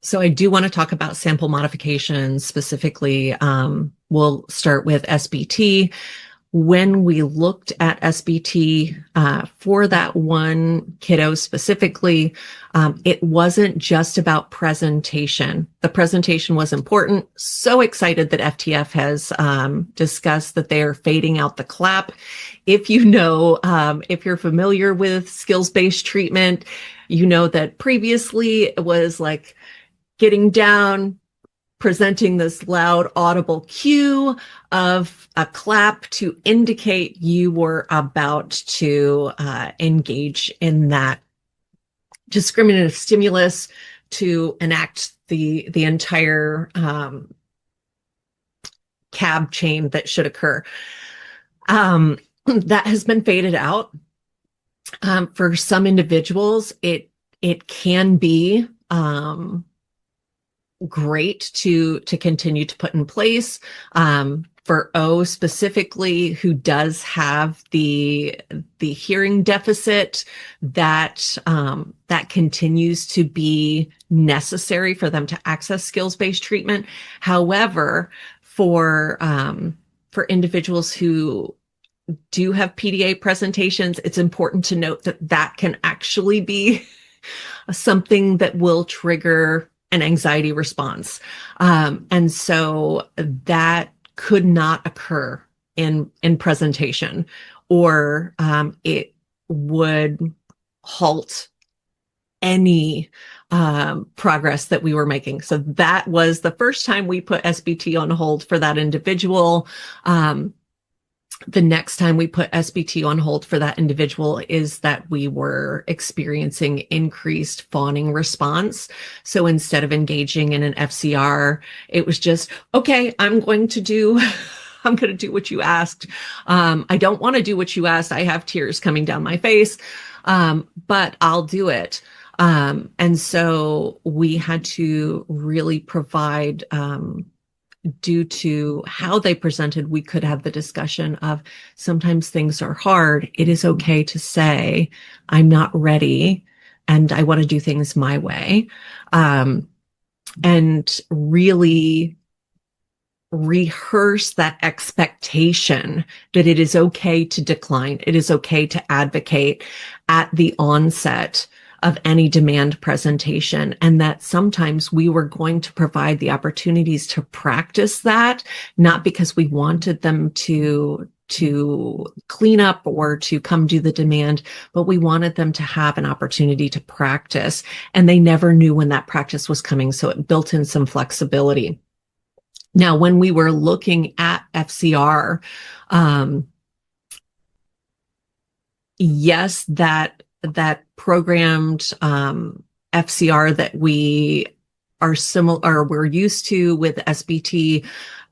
So I do want to talk about sample modifications specifically. We'll start with SBT. When we looked at SBT for that one kiddo specifically, it wasn't just about presentation. The presentation was important. So excited that FTF has discussed that they are fading out the clap. If you know, if you're familiar with skills-based treatment, you know that previously it was like getting down, presenting this loud audible cue of a clap to indicate you were about to engage in that discriminative stimulus to enact the entire cab chain that should occur. That has been faded out. For some individuals, it can be great to continue to put in place. For O specifically, who does have the hearing deficit, that continues to be necessary for them to access skills-based treatment. However, for individuals who do have PDA presentations, it's important to note that that can actually be something that will trigger an anxiety response. And so that could not occur in presentation, or it would halt any progress that we were making. So that was the first time we put SBT on hold for that individual. The next time we put SBT on hold for that individual is that we were experiencing increased fawning response. So instead of engaging in an FCR, it was just, okay, I'm going to do what you asked. I don't want to do what you asked. I have tears coming down my face, but I'll do it. And so we had to really provide, due to how they presented, we could have the discussion of sometimes things are hard. It is okay to say, I'm not ready and I want to do things my way. And really rehearse that expectation that it is okay to decline. It is okay to advocate at the onset of any demand presentation, and that sometimes we were going to provide the opportunities to practice that, not because we wanted them to clean up or to come do the demand, but we wanted them to have an opportunity to practice, and they never knew when that practice was coming, so it built in some flexibility. Now, when we were looking at FCR, yes, that programmed FCR that we are similar, or we're used to with SBT,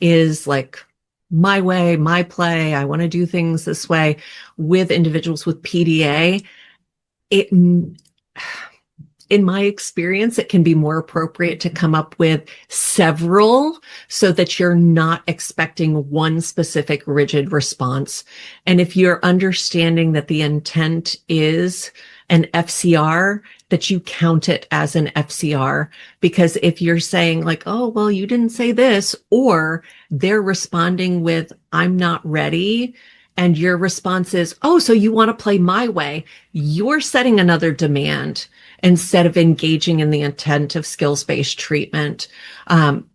is like my way, my play. I want to do things this way. With individuals with PDA, in my experience, it can be more appropriate to come up with several so that you're not expecting one specific rigid response. And if you're understanding that the intent is an FCR, that you count it as an FCR. Because if you're saying like, oh, well, you didn't say this, or they're responding with, I'm not ready, and your response is, oh, so you want to play my way, you're setting another demand instead of engaging in the intent of skills-based treatment.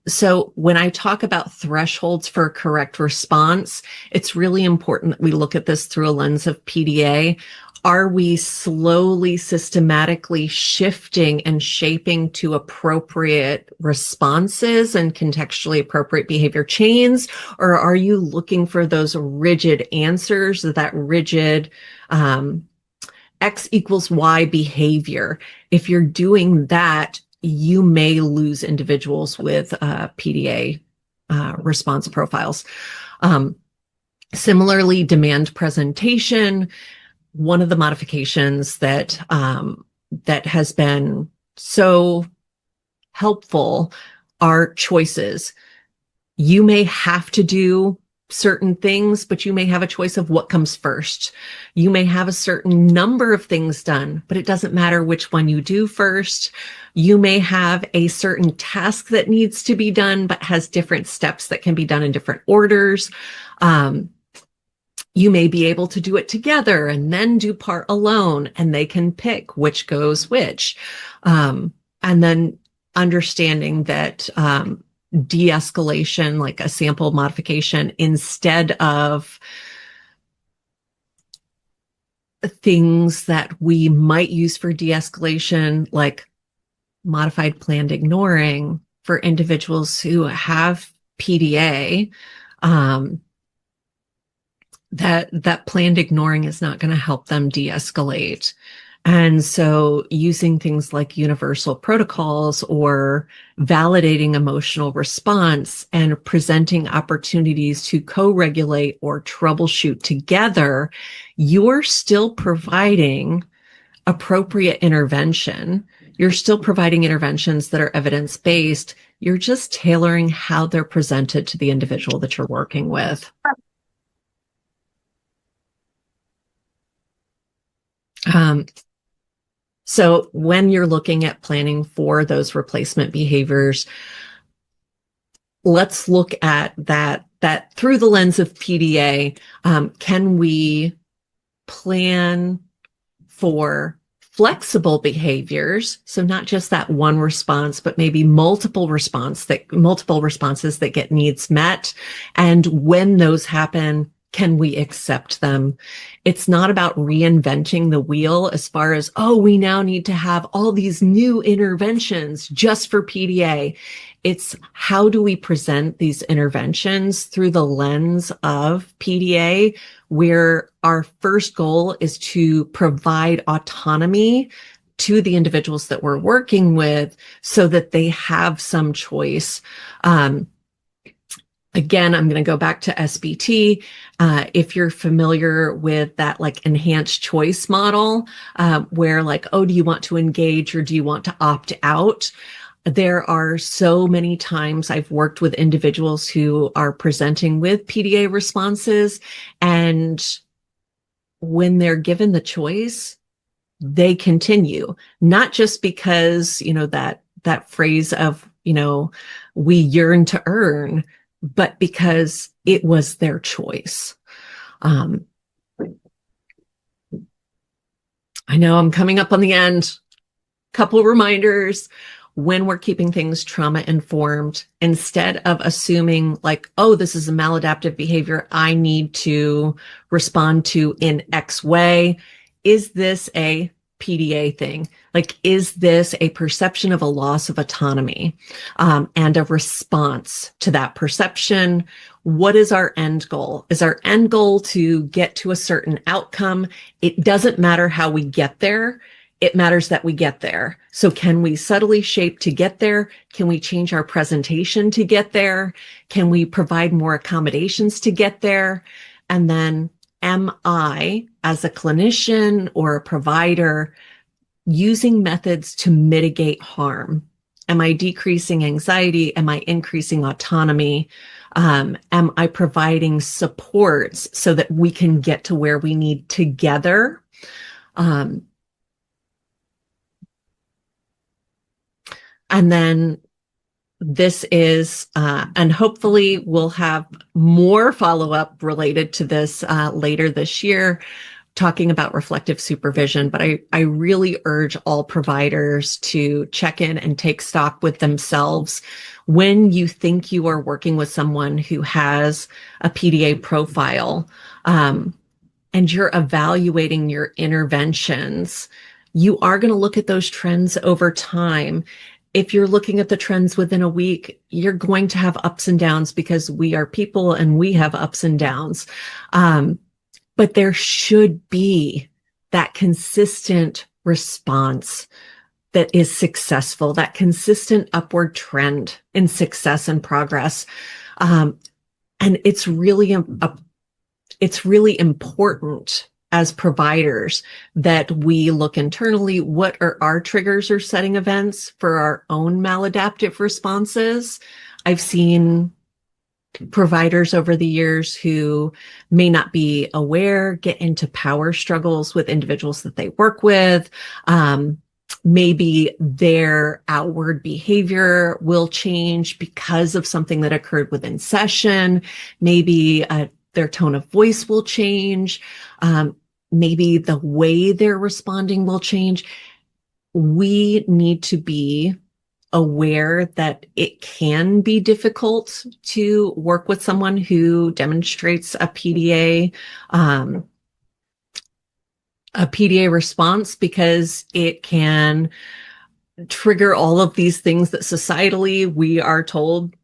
So when I talk about thresholds for a correct response, it's really important that we look at this through a lens of PDA. Are we slowly, systematically shifting and shaping to appropriate responses and contextually appropriate behavior chains? Or are you looking for those rigid answers, that rigid X equals Y behavior? If you're doing that, you may lose individuals with PDA response profiles. Similarly, demand presentation. One of the modifications that has been so helpful are choices. You may have to do certain things, but you may have a choice of what comes first. You may have a certain number of things done, but it doesn't matter which one you do first. You may have a certain task that needs to be done, but has different steps that can be done in different orders. You may be able to do it together and then do part alone, and they can pick which goes which. And then understanding that de-escalation, like a sample modification, instead of things that we might use for de-escalation, like modified planned ignoring for individuals who have PDA, that planned ignoring is not going to help them de-escalate. And so using things like universal protocols or validating emotional response and presenting opportunities to co-regulate or troubleshoot together, you're still providing appropriate intervention. You're still providing interventions that are evidence-based. You're just tailoring how they're presented to the individual that you're working with. So when you're looking at planning for those replacement behaviors, let's look at that through the lens of PDA. Can we plan for flexible behaviors? So not just that one response, but maybe multiple responses that get needs met. And when those happen, can we accept them? It's not about reinventing the wheel as far as, oh, we now need to have all these new interventions just for PDA. It's how do we present these interventions through the lens of PDA, where our first goal is to provide autonomy to the individuals that we're working with so that they have some choice. Again, I'm going to go back to SBT. If you're familiar with that like enhanced choice model, where like, oh, do you want to engage or do you want to opt out? There are so many times I've worked with individuals who are presenting with PDA responses, and when they're given the choice, they continue, not just because, that phrase of, we yearn to earn, but because it was their choice. I know I'm coming up on the end. Couple reminders. When we're keeping things trauma informed, instead of assuming like, oh, this is a maladaptive behavior I need to respond to in X way, is this a PDA thing? Like, is this a perception of a loss of autonomy and a response to that perception? What is our end goal? Is our end goal to get to a certain outcome? It doesn't matter how we get there. It matters that we get there. So can we subtly shape to get there? Can we change our presentation to get there? Can we provide more accommodations to get there? And then am I, as a clinician or a provider, using methods to mitigate harm? Am I decreasing anxiety? Am I increasing autonomy? Am I providing supports so that we can get to where we need together? And then this is, and hopefully we'll have more follow-up related to this later this year, talking about reflective supervision. But I really urge all providers to check in and take stock with themselves when you think you are working with someone who has a PDA profile, and you're evaluating your interventions. You are going to look at those trends over time. If you're looking at the trends within a week, you're going to have ups and downs because we are people and we have ups and downs. But there should be that consistent response that is successful, that consistent upward trend in success and progress. And it's really important as providers that we look internally. What are our triggers or setting events for our own maladaptive responses? I've seen providers over the years who may not be aware get into power struggles with individuals that they work with. Maybe their outward behavior will change because of something that occurred within session. Maybe their tone of voice will change. Maybe the way they're responding will change. We need to be aware that it can be difficult to work with someone who demonstrates a PDA response, because it can trigger all of these things that societally we are told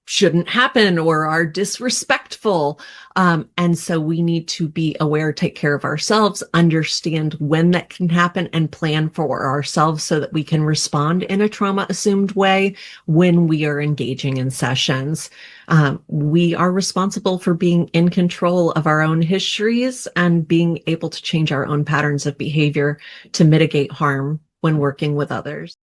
shouldn't happen or are disrespectful. And so we need to be aware, take care of ourselves, understand when that can happen, and plan for ourselves so that we can respond in a trauma assumed way when we are engaging in sessions. We are responsible for being in control of our own histories and being able to change our own patterns of behavior to mitigate harm when working with others.